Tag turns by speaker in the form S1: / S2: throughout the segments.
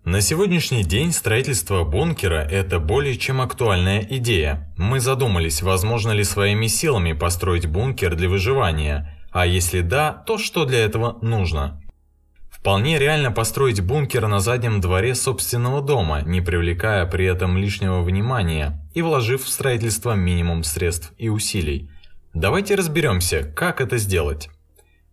S1: На сегодняшний день строительство бункера – это более чем актуальная идея. Мы задумались, возможно ли своими силами построить бункер для выживания, а если да, то что для этого нужно? Вполне реально построить бункер на заднем дворе собственного дома, не привлекая при этом лишнего внимания и вложив в строительство минимум средств и усилий. Давайте разберемся, как это сделать.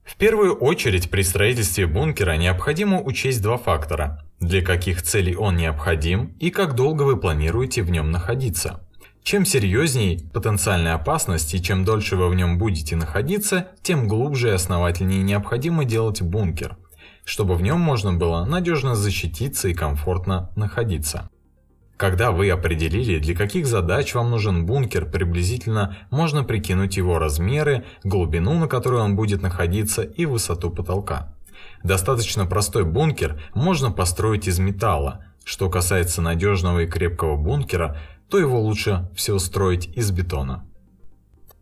S1: В первую очередь при строительстве бункера необходимо учесть два фактора: для каких целей он необходим и как долго вы планируете в нем находиться. Чем серьезнее потенциальная опасность и чем дольше вы в нем будете находиться, тем глубже и основательнее необходимо делать бункер, чтобы в нем можно было надежно защититься и комфортно находиться. Когда вы определили, для каких задач вам нужен бункер, приблизительно можно прикинуть его размеры, глубину, на которой он будет находиться, и высоту потолка. Достаточно простой бункер можно построить из металла. Что касается надежного и крепкого бункера, то его лучше всего строить из бетона.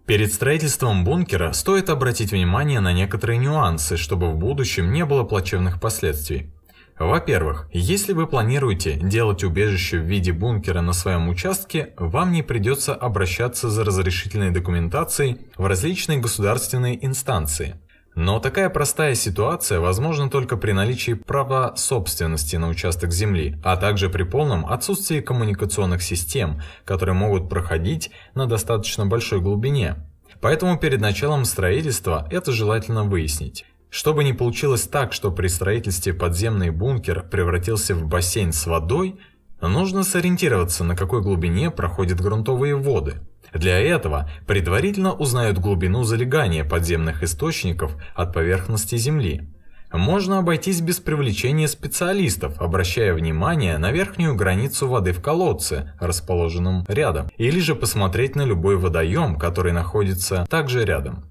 S1: Перед строительством бункера стоит обратить внимание на некоторые нюансы, чтобы в будущем не было плачевных последствий. Во-первых, если вы планируете делать убежище в виде бункера на своем участке, вам не придется обращаться за разрешительной документацией в различные государственные инстанции. Но такая простая ситуация возможна только при наличии права собственности на участок земли, а также при полном отсутствии коммуникационных систем, которые могут проходить на достаточно большой глубине. Поэтому перед началом строительства это желательно выяснить. Чтобы не получилось так, что при строительстве подземный бункер превратился в бассейн с водой, нужно сориентироваться, на какой глубине проходят грунтовые воды. Для этого предварительно узнают глубину залегания подземных источников от поверхности земли. Можно обойтись без привлечения специалистов, обращая внимание на верхнюю границу воды в колодце, расположенном рядом, или же посмотреть на любой водоем, который находится также рядом.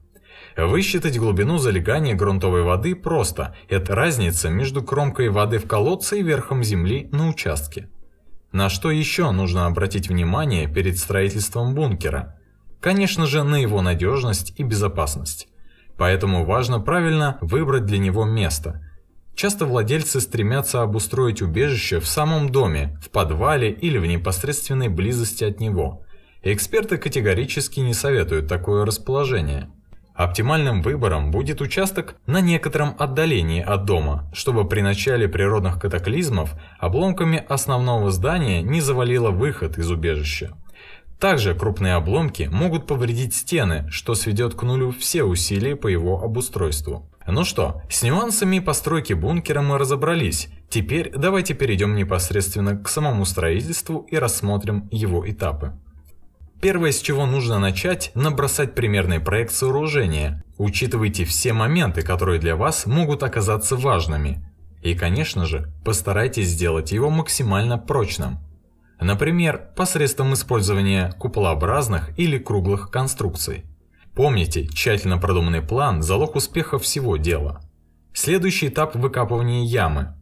S1: Высчитать глубину залегания грунтовой воды просто. Это разница между кромкой воды в колодце и верхом земли на участке. На что еще нужно обратить внимание перед строительством бункера? Конечно же, на его надежность и безопасность. Поэтому важно правильно выбрать для него место. Часто владельцы стремятся обустроить убежище в самом доме, в подвале или в непосредственной близости от него. Эксперты категорически не советуют такое расположение. Оптимальным выбором будет участок на некотором отдалении от дома, чтобы при начале природных катаклизмов обломками основного здания не завалило выход из убежища. Также крупные обломки могут повредить стены, что сведет к нулю все усилия по его обустройству. Ну что, с нюансами постройки бункера мы разобрались. Теперь давайте перейдем непосредственно к самому строительству и рассмотрим его этапы. Первое, с чего нужно начать, набросать примерный проект сооружения. Учитывайте все моменты, которые для вас могут оказаться важными. И, конечно же, постарайтесь сделать его максимально прочным. Например, посредством использования куполообразных или круглых конструкций. Помните, тщательно продуманный план – залог успеха всего дела. Следующий этап – выкапывание ямы.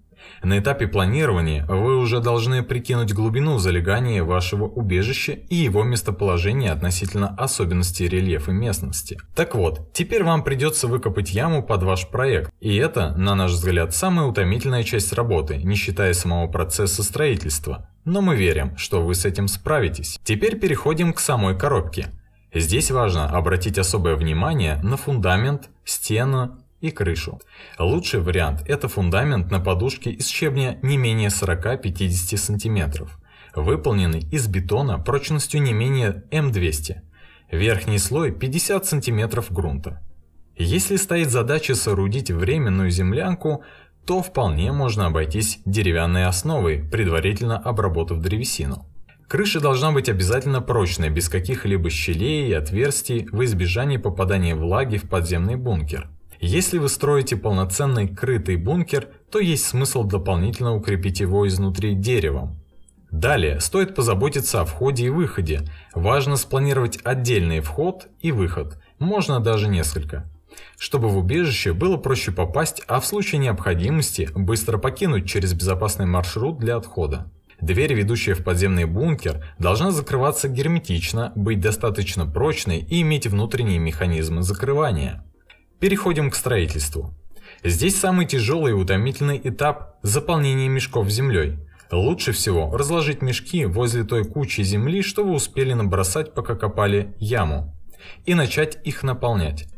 S1: На этапе планирования вы уже должны прикинуть глубину залегания вашего убежища и его местоположение относительно особенностей рельефа местности. Так вот, теперь вам придется выкопать яму под ваш проект. И это, на наш взгляд, самая утомительная часть работы, не считая самого процесса строительства. Но мы верим, что вы с этим справитесь. Теперь переходим к самой коробке. Здесь важно обратить особое внимание на фундамент, стену и крышу. Лучший вариант – это фундамент на подушке из щебня не менее 40-50 см, выполненный из бетона прочностью не менее М200. Верхний слой 50 см грунта. Если стоит задача соорудить временную землянку, то вполне можно обойтись деревянной основой, предварительно обработав древесину. Крыша должна быть обязательно прочной, без каких-либо щелей и отверстий во избежание попадания влаги в подземный бункер. Если вы строите полноценный крытый бункер, то есть смысл дополнительно укрепить его изнутри деревом. Далее стоит позаботиться о входе и выходе. Важно спланировать отдельный вход и выход, можно даже несколько, чтобы в убежище было проще попасть, а в случае необходимости быстро покинуть через безопасный маршрут для отхода. Дверь, ведущая в подземный бункер, должна закрываться герметично, быть достаточно прочной и иметь внутренние механизмы закрывания. Переходим к строительству. Здесь самый тяжелый и утомительный этап – заполнение мешков землей. Лучше всего разложить мешки возле той кучи земли, что вы успели набросать, пока копали яму, и начать их наполнять.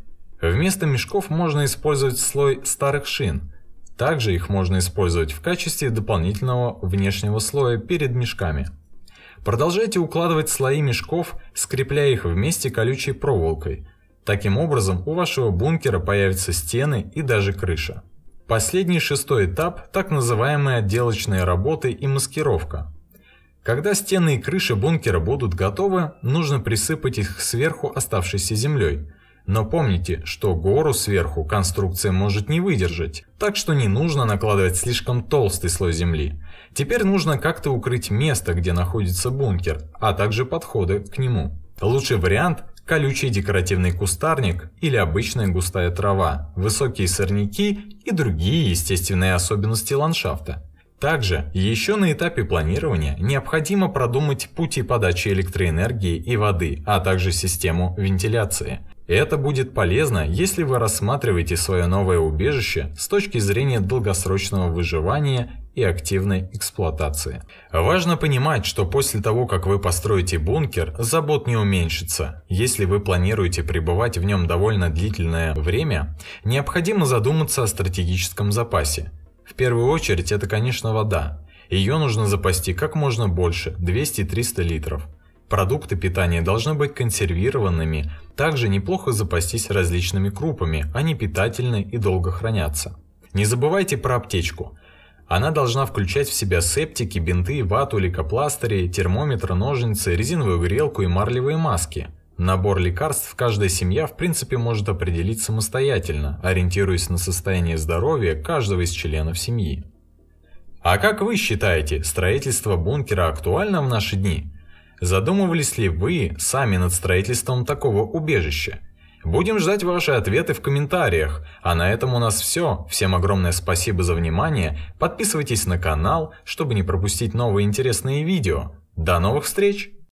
S1: Вместо мешков можно использовать слой старых шин. Также их можно использовать в качестве дополнительного внешнего слоя перед мешками. Продолжайте укладывать слои мешков, скрепляя их вместе колючей проволокой. Таким образом, у вашего бункера появятся стены и даже крыша. Последний, 6-й этап – так называемые отделочные работы и маскировка. Когда стены и крыша бункера будут готовы, нужно присыпать их сверху оставшейся землей. Но помните, что гору сверху конструкция может не выдержать, так что не нужно накладывать слишком толстый слой земли. Теперь нужно как-то укрыть место, где находится бункер, а также подходы к нему. Лучший вариант – колючий декоративный кустарник или обычная густая трава, высокие сорняки и другие естественные особенности ландшафта. Также еще на этапе планирования необходимо продумать пути подачи электроэнергии и воды, а также систему вентиляции. Это будет полезно, если вы рассматриваете свое новое убежище с точки зрения долгосрочного выживания и активной эксплуатации. Важно понимать, что после того, как вы построите бункер, забот не уменьшится. Если вы планируете пребывать в нем довольно длительное время, необходимо задуматься о стратегическом запасе. В первую очередь это, конечно, вода. Ее нужно запасти как можно больше – 200-300 литров. Продукты питания должны быть консервированными, также неплохо запастись различными крупами, они питательны и долго хранятся. Не забывайте про аптечку. Она должна включать в себя септики, бинты, вату, лейкопластыри, термометр, ножницы, резиновую грелку и марлевые маски. Набор лекарств каждая семья в принципе может определить самостоятельно, ориентируясь на состояние здоровья каждого из членов семьи. А как вы считаете, строительство бункера актуально в наши дни? Задумывались ли вы сами над строительством такого убежища? Будем ждать ваши ответы в комментариях. А на этом у нас все. Всем огромное спасибо за внимание. Подписывайтесь на канал, чтобы не пропустить новые интересные видео. До новых встреч!